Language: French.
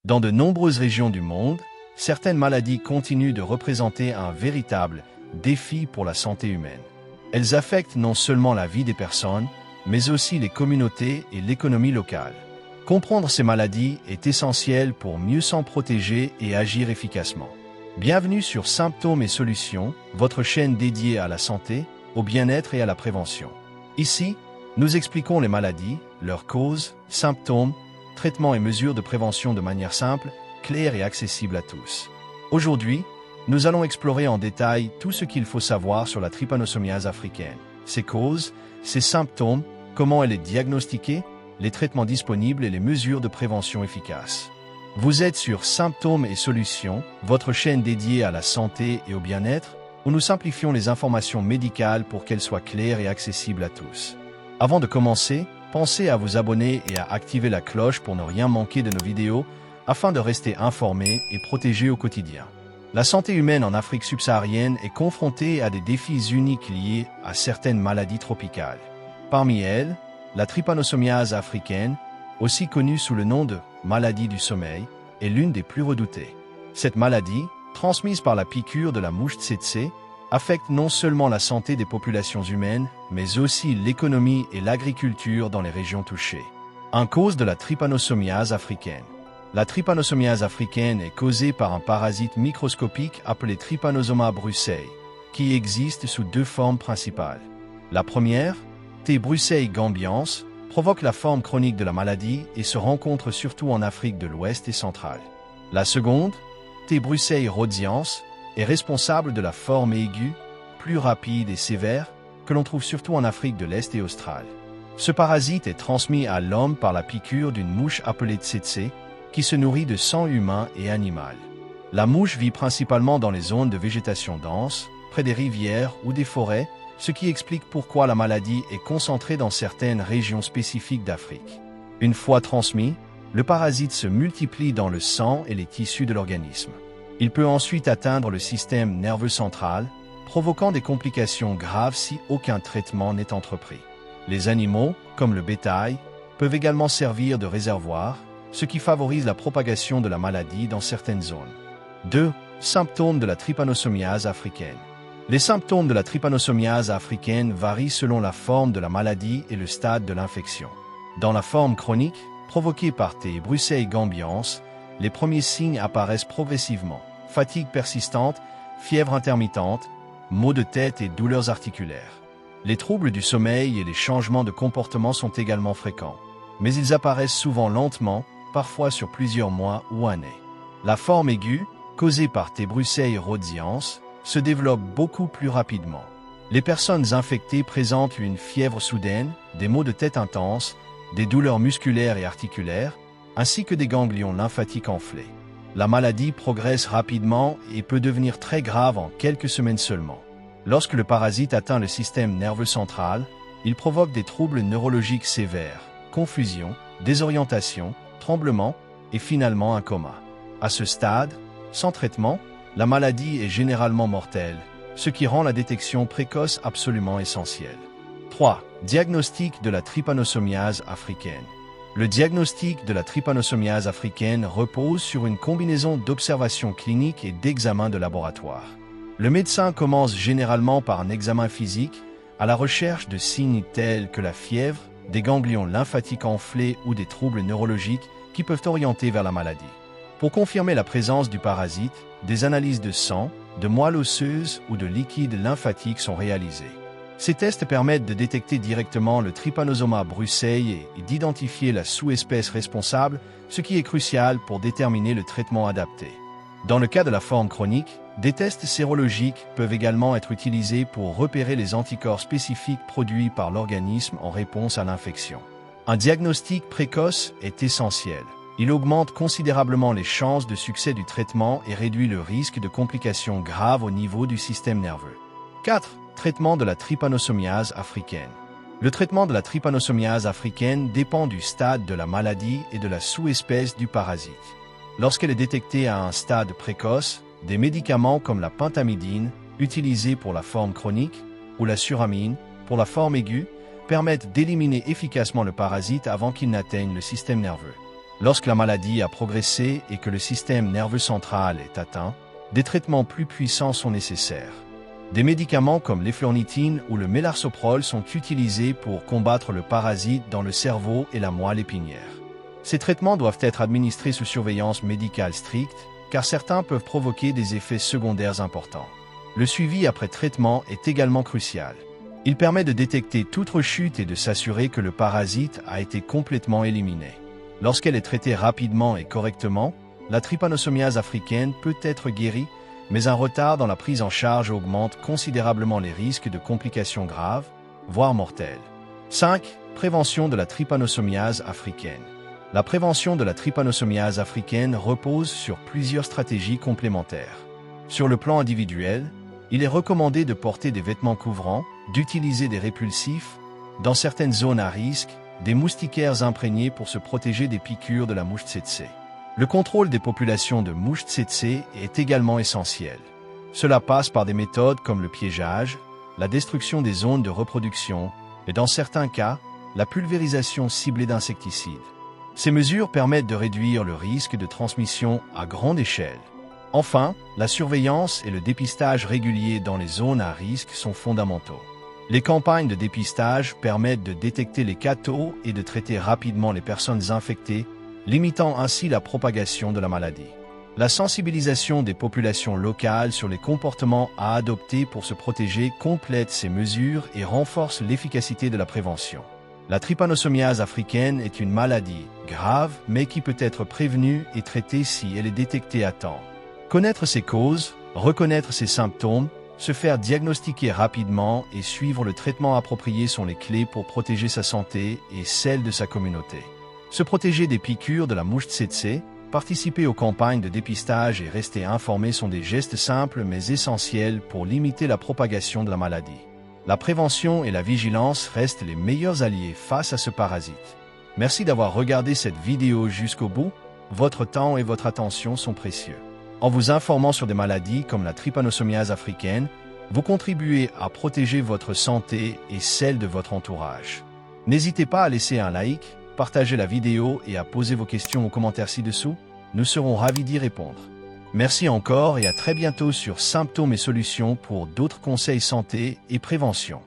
Dans de nombreuses régions du monde, certaines maladies continuent de représenter un véritable défi pour la santé humaine. Elles affectent non seulement la vie des personnes, mais aussi les communautés et l'économie locale. Comprendre ces maladies est essentiel pour mieux s'en protéger et agir efficacement. Bienvenue sur Symptômes et Solutions, votre chaîne dédiée à la santé, au bien-être et à la prévention. Ici, nous expliquons les maladies, leurs causes, symptômes, traitements et mesures de prévention de manière simple, claire et accessible à tous. Aujourd'hui, nous allons explorer en détail tout ce qu'il faut savoir sur la trypanosomiase africaine, ses causes, ses symptômes, comment elle est diagnostiquée, les traitements disponibles et les mesures de prévention efficaces. Vous êtes sur Symptômes et Solutions, votre chaîne dédiée à la santé et au bien-être, où nous simplifions les informations médicales pour qu'elles soient claires et accessibles à tous. Avant de commencer, pensez à vous abonner et à activer la cloche pour ne rien manquer de nos vidéos, afin de rester informé et protégé au quotidien. La santé humaine en Afrique subsaharienne est confrontée à des défis uniques liés à certaines maladies tropicales. Parmi elles, la trypanosomiase africaine, aussi connue sous le nom de maladie du sommeil, est l'une des plus redoutées. Cette maladie, transmise par la piqûre de la mouche tsetse, affecte non seulement la santé des populations humaines, mais aussi l'économie et l'agriculture dans les régions touchées. En cause de la trypanosomiase africaine. La trypanosomiase africaine est causée par un parasite microscopique appelé Trypanosoma brucei, qui existe sous deux formes principales. La première, T. brucei gambians, provoque la forme chronique de la maladie et se rencontre surtout en Afrique de l'Ouest et centrale. La seconde, T. brucei rhodiens, est responsable de la forme aiguë, plus rapide et sévère, que l'on trouve surtout en Afrique de l'Est et australe. Ce parasite est transmis à l'homme par la piqûre d'une mouche appelée tsetse, qui se nourrit de sang humain et animal. La mouche vit principalement dans les zones de végétation dense, près des rivières ou des forêts, ce qui explique pourquoi la maladie est concentrée dans certaines régions spécifiques d'Afrique. Une fois transmis, le parasite se multiplie dans le sang et les tissus de l'organisme. Il peut ensuite atteindre le système nerveux central, provoquant des complications graves si aucun traitement n'est entrepris. Les animaux, comme le bétail, peuvent également servir de réservoir, ce qui favorise la propagation de la maladie dans certaines zones. 2. Symptômes de la trypanosomiase africaine. Les symptômes de la trypanosomiase africaine varient selon la forme de la maladie et le stade de l'infection. Dans la forme chronique, provoquée par T. brucei gambians, les premiers signes apparaissent progressivement. Fatigue persistante, fièvre intermittente, maux de tête et douleurs articulaires. Les troubles du sommeil et les changements de comportement sont également fréquents, mais ils apparaissent souvent lentement, parfois sur plusieurs mois ou années. La forme aiguë, causée par T. brucei rhodiens, se développe beaucoup plus rapidement. Les personnes infectées présentent une fièvre soudaine, des maux de tête intenses, des douleurs musculaires et articulaires, ainsi que des ganglions lymphatiques enflés. La maladie progresse rapidement et peut devenir très grave en quelques semaines seulement. Lorsque le parasite atteint le système nerveux central, il provoque des troubles neurologiques sévères, confusion, désorientation, tremblements et finalement un coma. À ce stade, sans traitement, la maladie est généralement mortelle, ce qui rend la détection précoce absolument essentielle. 3. Diagnostic de la trypanosomiase africaine. Le diagnostic de la trypanosomiase africaine repose sur une combinaison d'observations cliniques et d'examens de laboratoire. Le médecin commence généralement par un examen physique, à la recherche de signes tels que la fièvre, des ganglions lymphatiques enflés ou des troubles neurologiques qui peuvent orienter vers la maladie. Pour confirmer la présence du parasite, des analyses de sang, de moelle osseuse ou de liquide lymphatique sont réalisées. Ces tests permettent de détecter directement le Trypanosoma brucei et d'identifier la sous-espèce responsable, ce qui est crucial pour déterminer le traitement adapté. Dans le cas de la forme chronique, des tests sérologiques peuvent également être utilisés pour repérer les anticorps spécifiques produits par l'organisme en réponse à l'infection. Un diagnostic précoce est essentiel. Il augmente considérablement les chances de succès du traitement et réduit le risque de complications graves au niveau du système nerveux. 4. Traitement de la trypanosomiase africaine. Le traitement de la trypanosomiase africaine dépend du stade de la maladie et de la sous-espèce du parasite. Lorsqu'elle est détectée à un stade précoce, des médicaments comme la pentamidine, utilisés pour la forme chronique, ou la suramine, pour la forme aiguë, permettent d'éliminer efficacement le parasite avant qu'il n'atteigne le système nerveux. Lorsque la maladie a progressé et que le système nerveux central est atteint, des traitements plus puissants sont nécessaires. Des médicaments comme l'eflornithine ou le mélarsoprol sont utilisés pour combattre le parasite dans le cerveau et la moelle épinière. Ces traitements doivent être administrés sous surveillance médicale stricte, car certains peuvent provoquer des effets secondaires importants. Le suivi après traitement est également crucial. Il permet de détecter toute rechute et de s'assurer que le parasite a été complètement éliminé. Lorsqu'elle est traitée rapidement et correctement, la trypanosomiase africaine peut être guérie, mais un retard dans la prise en charge augmente considérablement les risques de complications graves, voire mortelles. 5. Prévention de la trypanosomiase africaine. La prévention de la trypanosomiase africaine repose sur plusieurs stratégies complémentaires. Sur le plan individuel, il est recommandé de porter des vêtements couvrants, d'utiliser des répulsifs, dans certaines zones à risque, des moustiquaires imprégnés pour se protéger des piqûres de la mouche tsetse. Le contrôle des populations de mouches tsetse est également essentiel. Cela passe par des méthodes comme le piégeage, la destruction des zones de reproduction et dans certains cas, la pulvérisation ciblée d'insecticides. Ces mesures permettent de réduire le risque de transmission à grande échelle. Enfin, la surveillance et le dépistage régulier dans les zones à risque sont fondamentaux. Les campagnes de dépistage permettent de détecter les cas tôt et de traiter rapidement les personnes infectées, limitant ainsi la propagation de la maladie. La sensibilisation des populations locales sur les comportements à adopter pour se protéger complète ces mesures et renforce l'efficacité de la prévention. La trypanosomiase africaine est une maladie grave, mais qui peut être prévenue et traitée si elle est détectée à temps. Connaître ses causes, reconnaître ses symptômes, se faire diagnostiquer rapidement et suivre le traitement approprié sont les clés pour protéger sa santé et celle de sa communauté. Se protéger des piqûres de la mouche tsetse, participer aux campagnes de dépistage et rester informé sont des gestes simples mais essentiels pour limiter la propagation de la maladie. La prévention et la vigilance restent les meilleurs alliés face à ce parasite. Merci d'avoir regardé cette vidéo jusqu'au bout. Votre temps et votre attention sont précieux. En vous informant sur des maladies comme la trypanosomiase africaine, vous contribuez à protéger votre santé et celle de votre entourage. N'hésitez pas à laisser un like, partager la vidéo et à poser vos questions aux commentaires ci-dessous. Nous serons ravis d'y répondre. Merci encore et à très bientôt sur Symptômes et Solutions pour d'autres conseils santé et prévention.